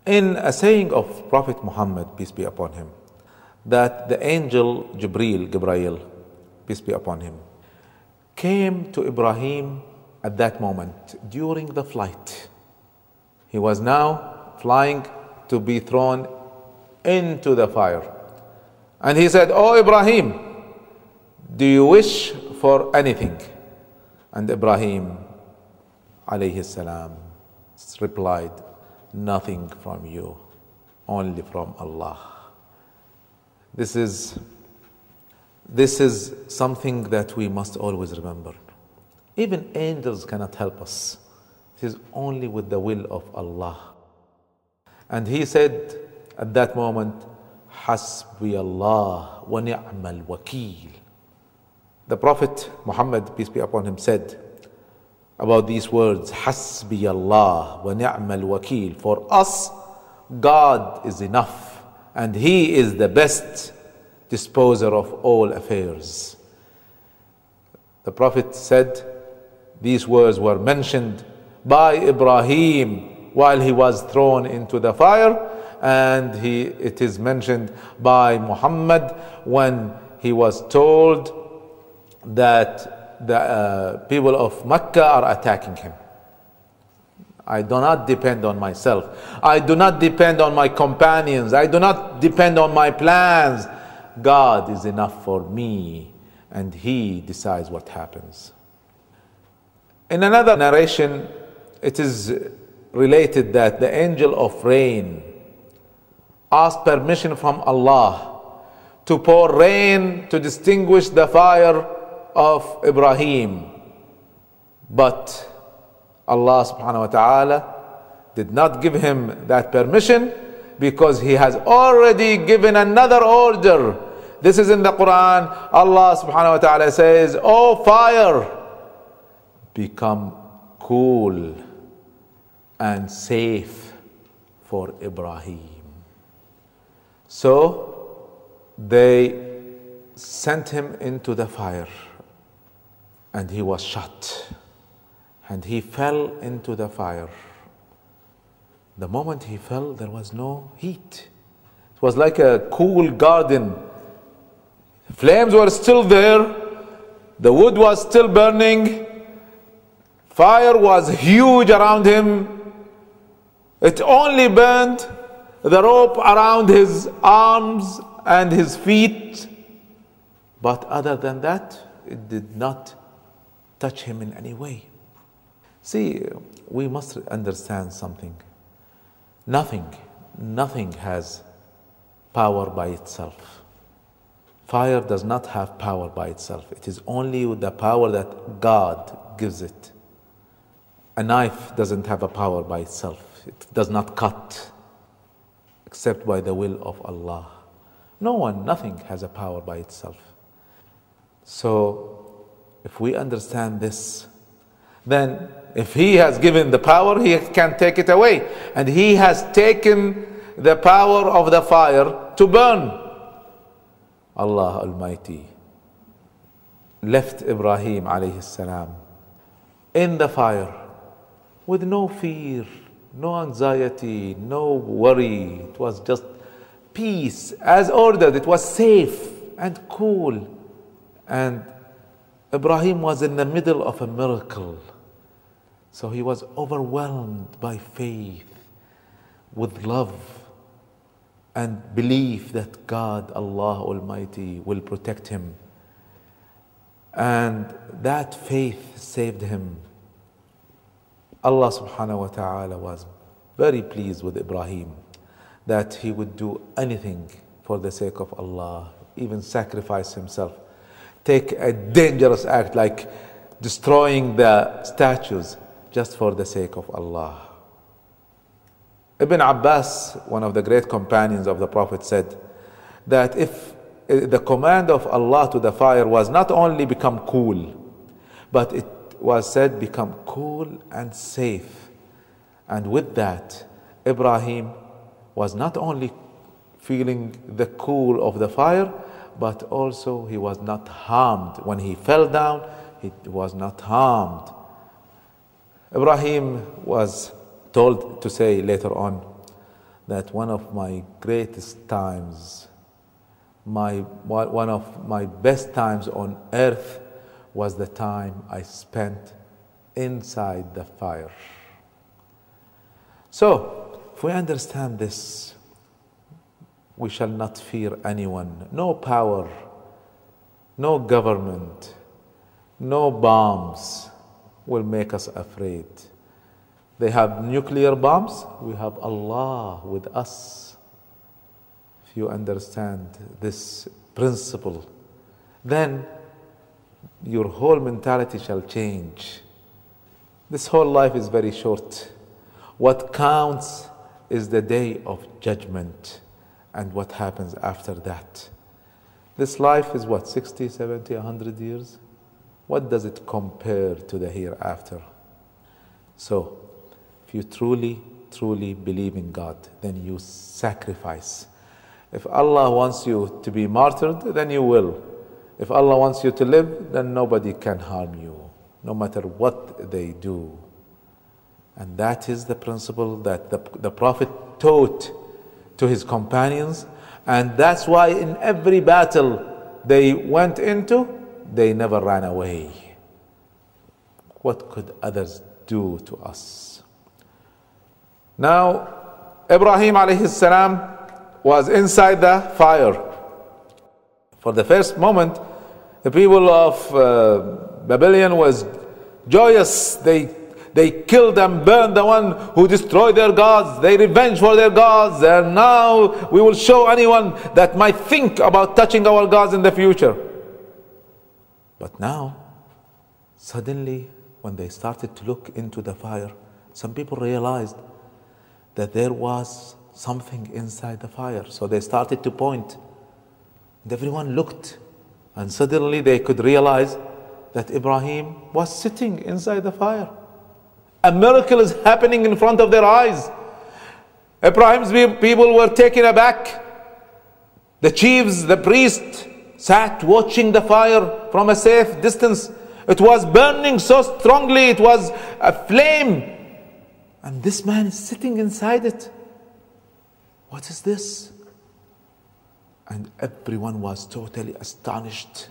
In a saying of Prophet Muhammad, peace be upon him, that the angel Jibreel, peace be upon him, came to Ibrahim at that moment during the flight. He was now flying to be thrown into the fire. And he said, "Oh Ibrahim, do you wish for anything?" And Ibrahim alayhi salam replied, "Nothing from you, only from Allah." This is something that we must always remember. Even angels cannot help us. It is only with the will of Allah. And he said at that moment, "Hasbi Allah wa ni'mal wakil." The Prophet Muhammad, peace be upon him, said about these words, "Hasbi Allah wa ni'mal wakil." For us, God is enough, and He is the best disposer of all affairs. The Prophet said these words were mentioned by Ibrahim while he was thrown into the fire, and it is mentioned by Muhammad when he was told that the people of Mecca are attacking him. I do not depend on myself. I do not depend on my companions. I do not depend on my plans. God is enough for me, and He decides what happens. In another narration, it is related that the angel of rain asked permission from Allah to pour rain to distinguish the fire of Ibrahim. But Allah subhanahu wa ta'ala did not give him that permission because He has already given another order. This is in the Quran. Allah subhanahu wa ta'ala says, "O fire, become cool and safe for Ibrahim." So they sent him into the fire, and he was shot, and he fell into the fire. The moment he fell, there was no heat. It was like a cool garden. Flames were still there. The wood was still burning. Fire was huge around him. It only burned the rope around his arms and his feet. But other than that, it did not touch him in any way. See, we must understand something. Nothing has power by itself. Fire does not have power by itself. It is only with the power that God gives it. A knife doesn't have a power by itself. It does not cut except by the will of Allah. Nothing has a power by itself. So, if we understand this, then if He has given the power, He can take it away. And He has taken the power of the fire to burn. Allah Almighty left Ibrahim alayhi salam in the fire with no fear, no anxiety, no worry. It was just peace as ordered. It was safe and cool. And Ibrahim was in the middle of a miracle. So he was overwhelmed by faith, with love and belief that God, Allah Almighty, will protect him. And that faith saved him. Allah subhanahu wa ta'ala was very pleased with Ibrahim, that he would do anything for the sake of Allah, even sacrifice himself, take a dangerous act like destroying the statues just for the sake of Allah. Ibn Abbas, one of the great companions of the Prophet, said that if the command of Allah to the fire was not only become cool, but it was said become cool and safe. And with that, Ibrahim was not only feeling the cool of the fire, but also he was not harmed. When he fell down, he was not harmed. Ibrahim was told to say later on that one of my greatest times, one of my best times on earth was the time I spent inside the fire. So, if we understand this, we shall not fear anyone, no power, no government, no bombs will make us afraid. They have nuclear bombs, we have Allah with us. If you understand this principle, then your whole mentality shall change. This whole life is very short. What counts is the day of judgment and what happens after that. This life is what, 60, 70, 100 years? What does it compare to the hereafter? So, if you truly, truly believe in God, then you sacrifice. If Allah wants you to be martyred, then you will. If Allah wants you to live, then nobody can harm you, no matter what they do. And that is the principle that the Prophet taught to his companions. And that's why in every battle they went into, they never ran away. What could others do to us? Now, Ibrahim alayhi salam was inside the fire. For the first moment, the people of Babylon was joyous. They killed and burned the one who destroyed their gods. They revenged for their gods. And now we will show anyone that might think about touching our gods in the future. But now, suddenly, when they started to look into the fire, some people realized that there was something inside the fire. So they started to point. And everyone looked. And suddenly they could realize that Ibrahim was sitting inside the fire. A miracle is happening in front of their eyes. Ibrahim's people were taken aback. The chiefs, the priests, sat watching the fire from a safe distance. It was burning so strongly, it was a flame. And this man is sitting inside it. What is this? And everyone was totally astonished.